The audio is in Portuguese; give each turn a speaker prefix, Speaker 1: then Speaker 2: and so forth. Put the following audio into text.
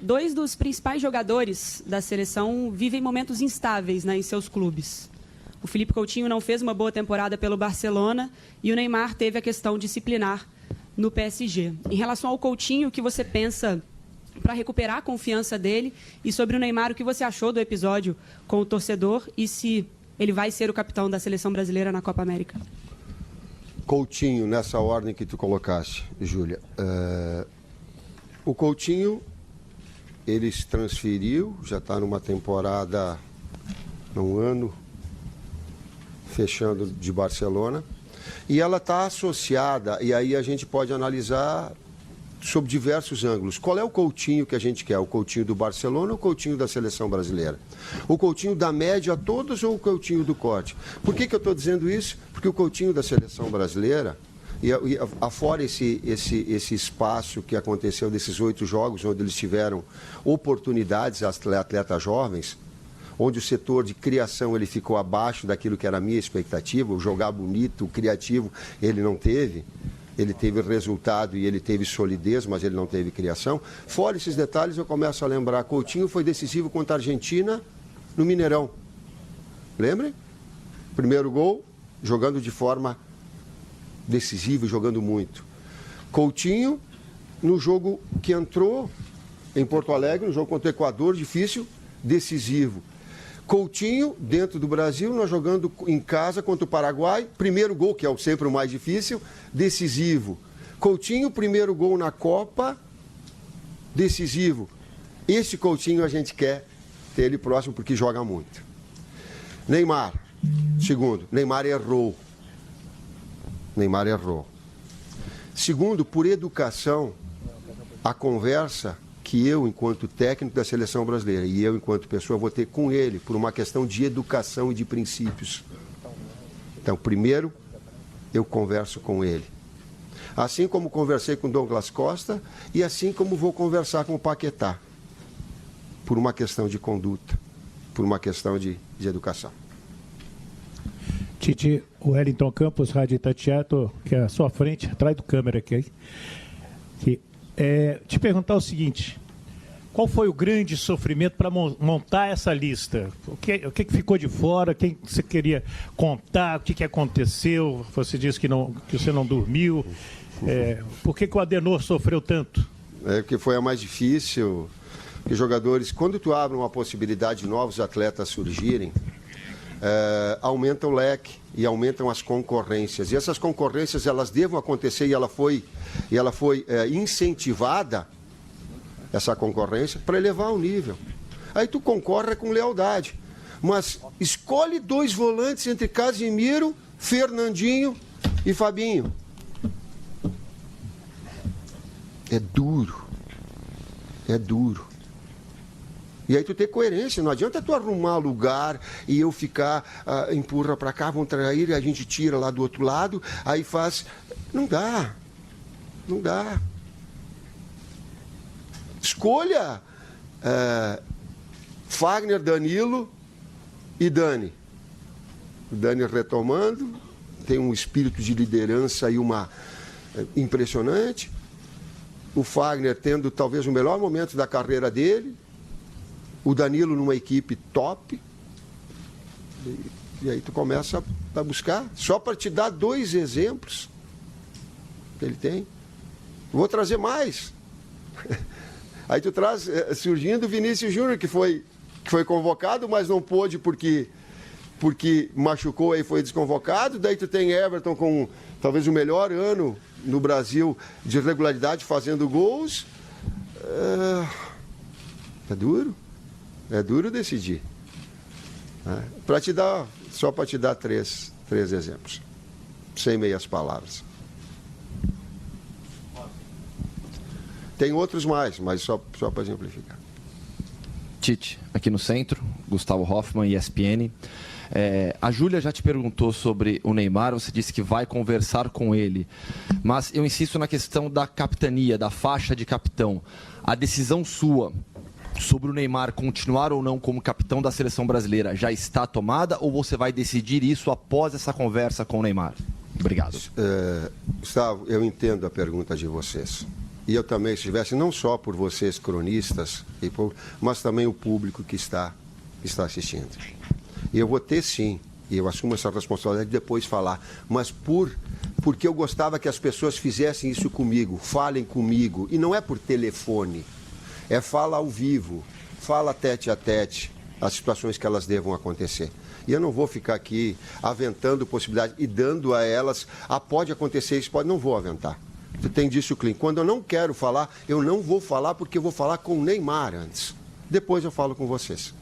Speaker 1: Dois dos principais jogadores da seleção vivem momentos instáveis, né, em seus clubes. O Philippe Coutinho não fez uma boa temporada pelo Barcelona e o Neymar teve a questão disciplinar no PSG. Em relação ao Coutinho, o que você pensa para recuperar a confiança dele? E sobre o Neymar, o que você achou do episódio com o torcedor e se ele vai ser o capitão da seleção brasileira na Copa América?
Speaker 2: Coutinho, nessa ordem que tu colocaste, Júlia. O Coutinho, ele se transferiu, já está numa temporada, num ano, fechando de Barcelona. E ela está associada, e aí a gente pode analisar sob diversos ângulos. Qual é o Coutinho que a gente quer? O Coutinho do Barcelona ou o Coutinho da seleção brasileira? O Coutinho da média a todos ou o Coutinho do corte? Por que eu estou dizendo isso? Porque o Coutinho da seleção brasileira, e afora esse espaço que aconteceu desses 8 jogos, onde eles tiveram oportunidades, atletas jovens, onde o setor de criação ele ficou abaixo daquilo que era a minha expectativa, o jogar bonito, o criativo, ele não teve. Ele teve resultado e ele teve solidez, mas ele não teve criação. Fora esses detalhes, eu começo a lembrar, Coutinho foi decisivo contra a Argentina no Mineirão. Lembrem? Primeiro gol, jogando de forma decisiva, jogando muito. Coutinho, no jogo que entrou em Porto Alegre, no jogo contra o Equador, difícil, decisivo. Coutinho, dentro do Brasil, nós jogando em casa contra o Paraguai, primeiro gol, que é sempre o mais difícil, decisivo. Coutinho, primeiro gol na Copa, decisivo. Esse Coutinho a gente quer ter ele próximo porque joga muito. Neymar, segundo, Neymar errou. Neymar errou. Segundo, por educação, a conversa que eu, enquanto técnico da seleção brasileira, e eu, enquanto pessoa, vou ter com ele, por uma questão de educação e de princípios. Então, primeiro, eu converso com ele. Assim como conversei com Douglas Costa e assim como vou conversar com o Paquetá. Por uma questão de conduta, por uma questão de educação.
Speaker 3: Tite, o Wellington Campos, Rádio Itatiaia, que é à sua frente, atrás do câmera aqui. Te perguntar o seguinte: qual foi o grande sofrimento para montar essa lista? O que ficou de fora? Quem você queria contar? O que aconteceu? Você disse que você não dormiu. Por que o Adenor sofreu tanto?
Speaker 2: Porque foi a mais difícil. Porque jogadores, quando tu abre uma possibilidade de novos atletas surgirem, aumenta o leque e aumentam as concorrências. E essas concorrências, elas devam acontecer e ela foi incentivada, essa concorrência, para elevar o nível. Aí tu concorre com lealdade. Mas escolhe 2 volantes entre Casimiro, Fernandinho e Fabinho. É duro. É duro. E aí tu tem coerência, não adianta tu arrumar lugar e eu ficar, empurra para cá, vão trair, e a gente tira lá do outro lado, aí faz... Não dá. Não dá. Escolha Fagner, Danilo e Dani. O Dani retomando, tem um espírito de liderança e uma impressionante. O Fagner tendo talvez o melhor momento da carreira dele. O Danilo numa equipe top. E aí tu começa a buscar, só para te dar 2 exemplos que ele tem. Vou trazer mais. Aí tu traz, surgindo o Vinícius Júnior, que foi convocado, mas não pôde porque machucou e foi desconvocado. Daí tu tem Everton com talvez o melhor ano no Brasil de regularidade, fazendo gols. É duro. É duro decidir. Só para te dar três exemplos. Sem meias palavras. Tem outros mais, mas só para exemplificar.
Speaker 4: Tite, aqui no centro, Gustavo Hoffman, ESPN. A Júlia já te perguntou sobre o Neymar, você disse que vai conversar com ele. Mas eu insisto na questão da capitania, da faixa de capitão. A decisão sua sobre o Neymar continuar ou não como capitão da seleção brasileira já está tomada ou você vai decidir isso após essa conversa com o Neymar? Obrigado.
Speaker 2: Gustavo, eu entendo a pergunta de vocês. e eu também estivesse, não só por vocês, cronistas, mas também o público que está assistindo. E eu vou ter, sim, e eu assumo essa responsabilidade de depois falar, mas porque eu gostava que as pessoas fizessem isso comigo, falem comigo, e não é por telefone, é fala ao vivo, fala tete a tete, as situações que elas devam acontecer. E eu não vou ficar aqui aventando possibilidades e dando a elas, pode acontecer isso, pode, não vou aventar. Você tem disso, Clean. Quando eu não quero falar, eu não vou falar porque eu vou falar com o Neymar antes. Depois eu falo com vocês.